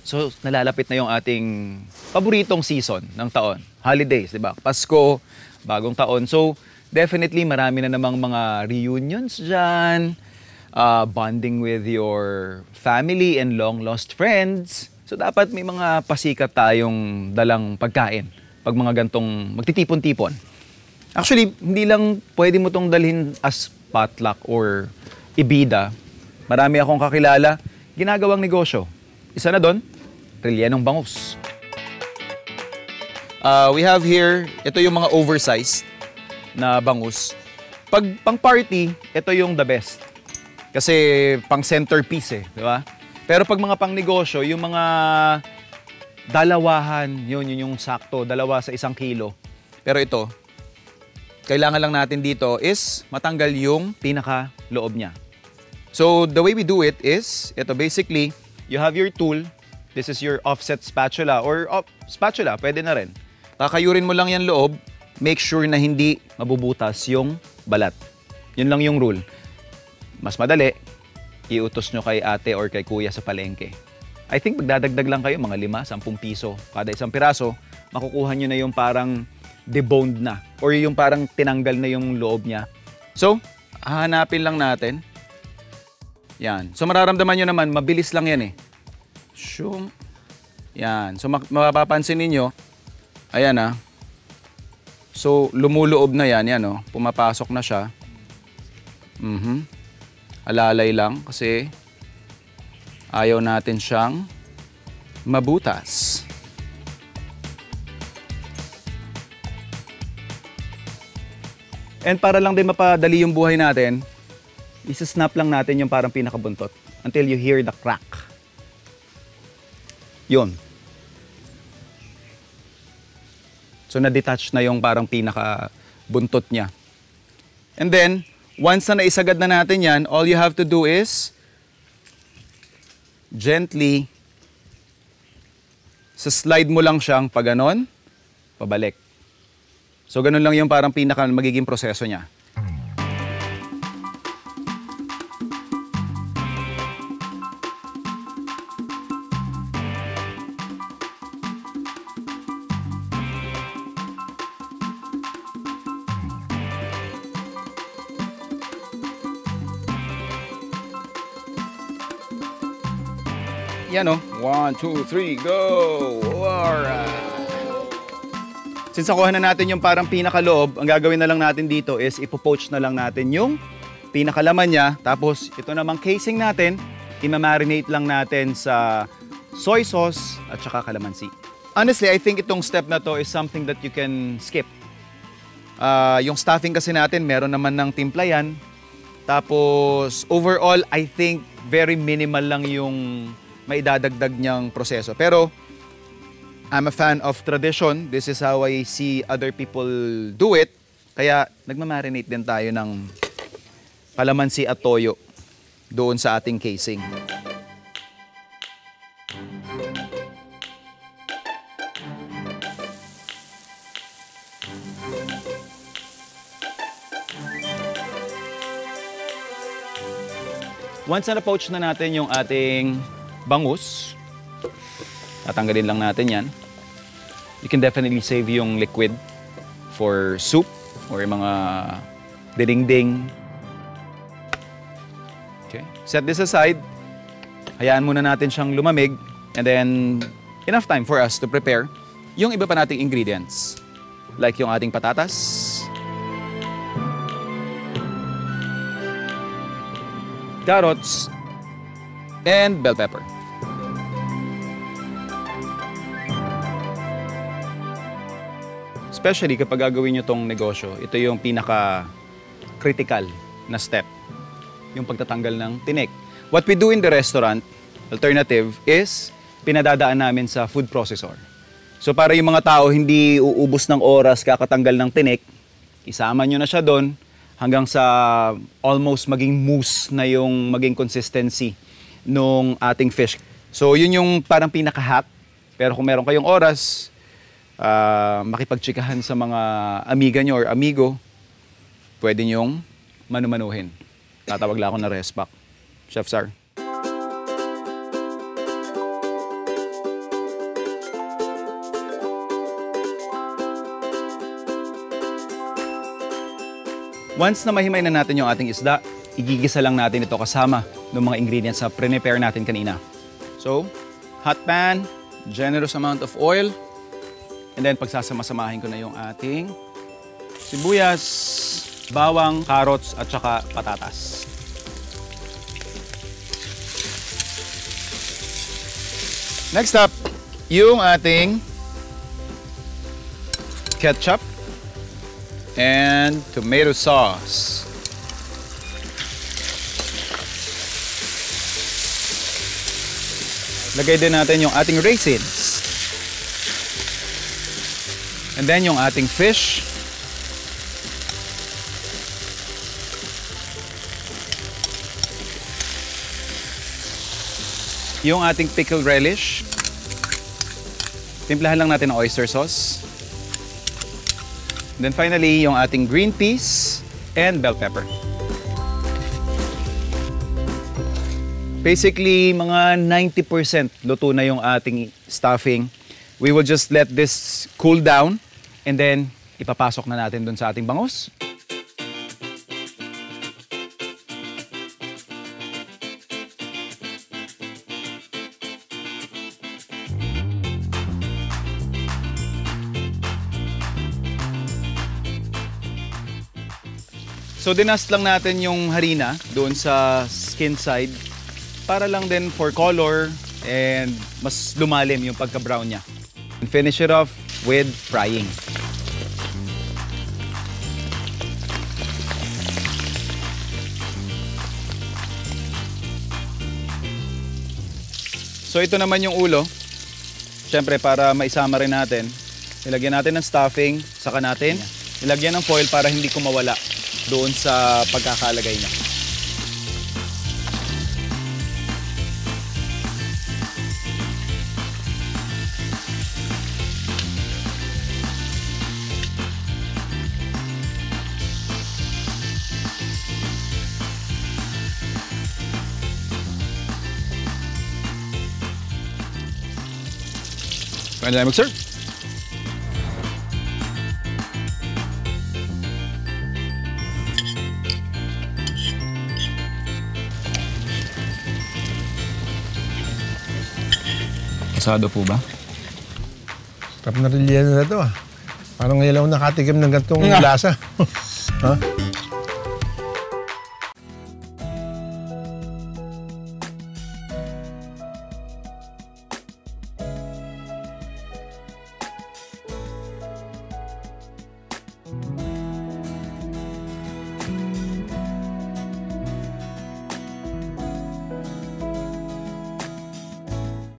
So, nalalapit na yung ating paboritong season ng taon. Holidays, di ba? Pasko, bagong taon. So, definitely marami na namang mga reunions dyan, bonding with your family and long-lost friends. So, dapat may mga pasikat tayong dalang pagkain pag mga gantong magtitipon-tipon. Actually, hindi lang pwede mo tong dalhin as potluck or ibida. Marami akong kakilala, ginagawang negosyo. Isa na doon, rellenong bangus. We have here, ito yung mga oversized na bangus. Pag pang party, ito yung the best. Kasi pang centerpiece di ba? Pero pag mga pang negosyo, yung mga dalawahan, yun yung sakto, 2 sa 1 kilo. Pero ito, kailangan lang natin dito is matanggal yung pinaka-loob niya. So, the way we do it is, ito basically, you have your tool. This is your offset spatula or spatula, pwede na rin. Kakayurin mo lang yan loob, make sure na hindi mabubutas yung balat. Yun lang yung rule. Mas madali, iutos nyo kay ate or kay kuya sa palengke. I think magdadagdag lang kayo, mga 5, 10 piso. Kada isang piraso, makukuha nyo na yung parang deboned na or yung parang tinanggal na yung loob niya. So, hahanapin lang natin. Yan. So, mararamdaman nyo naman, mabilis lang yan Shoom. Yan. So, mapapansin ninyo, ayan So, lumuloob na yan. Yan pumapasok na siya. Alalay lang kasi ayaw natin siyang mabutas. And para lang din mapadali yung buhay natin, isa-snap lang natin yung parang pinakabuntot until you hear the crack. Yun. So, na-detach na yung parang pinaka-buntot niya. And then, once na naisagad na natin yan, all you have to do is gently slide mo lang siyang pag ganon, pabalik. So, ganun lang yung parang magiging proseso niya. Yan 1, 2, 3, go! Alright! Since nakuha na natin yung parang pinakaloob, ang gagawin na lang natin dito is ipopoach na lang natin yung pinakalaman niya. Tapos ito namang casing natin, imamarinate lang natin sa soy sauce at saka kalamansi. Honestly, I think itong step na to is something that you can skip. Yung stuffing kasi natin, meron naman ng timpla yan. Tapos overall, I think very minimal lang yung maidadagdag niyang proseso. Pero I'm a fan of tradition. This is how I see other people do it. Kaya nagmamarinate din tayo ng kalamansi at toyo doon sa ating casing. Once na na-poach na natin yung ating bangus, tatanggalin lang natin yan. You can definitely save yung liquid for soup or mga dinding. Okay. Set this aside. Hayaan muna natin siyang lumamig and then enough time for us to prepare yung iba pa nating ingredients. Like yung ating patatas, carrots, and bell pepper. Especially kapag gagawin nyo tong negosyo, ito yung pinaka-critical na step, yung pagtatanggal ng tinik. What we do in the restaurant, alternative, is pinadadaan namin sa food processor. So para yung mga tao hindi uubos ng oras kakatanggal ng tinik, isama nyo na siya doon hanggang sa almost maging mousse na yung maging consistency nung ating fish. So yun yung parang pinaka-hack. Pero kung meron kayong oras, makipagtsikahan sa mga amiga nyo or amigo, pwede nyong manu-manuhin. Tatawag lang ako na respack. Chef Sar. Once na mahimay na natin yung ating isda, igigisa lang natin ito kasama ng mga ingredients na prepare natin kanina. So, hot pan, generous amount of oil, and then pagsasama-samahin ko na yung ating sibuyas, bawang, carrots, at saka patatas. Next up, yung ating ketchup and tomato sauce. Lagay din natin yung ating raisins. And then yung ating fish. Yung ating pickled relish. Timplahan lang natin ng oyster sauce. And then finally, yung ating green peas and bell pepper. Basically, mga 90% luto na yung ating stuffing. We will just let this cool down and then ipapasok na natin dun sa ating bangus. So dinust lang natin yung harina doon sa skin side para lang din for color and mas lumalim yung pagka-brown niya. And finish it off with frying. So ito naman yung ulo. Siyempre para maisama rin natin, nilagyan natin ng stuffing, saka natin nilagyan ng foil para hindi ko mawala doon sa pagkakalagay niya. Pwede na mag-serve. Asado po ba? Sarap na rin na ito ah. Parang ngayon lang nakatikim ng gantong lasa. Ha?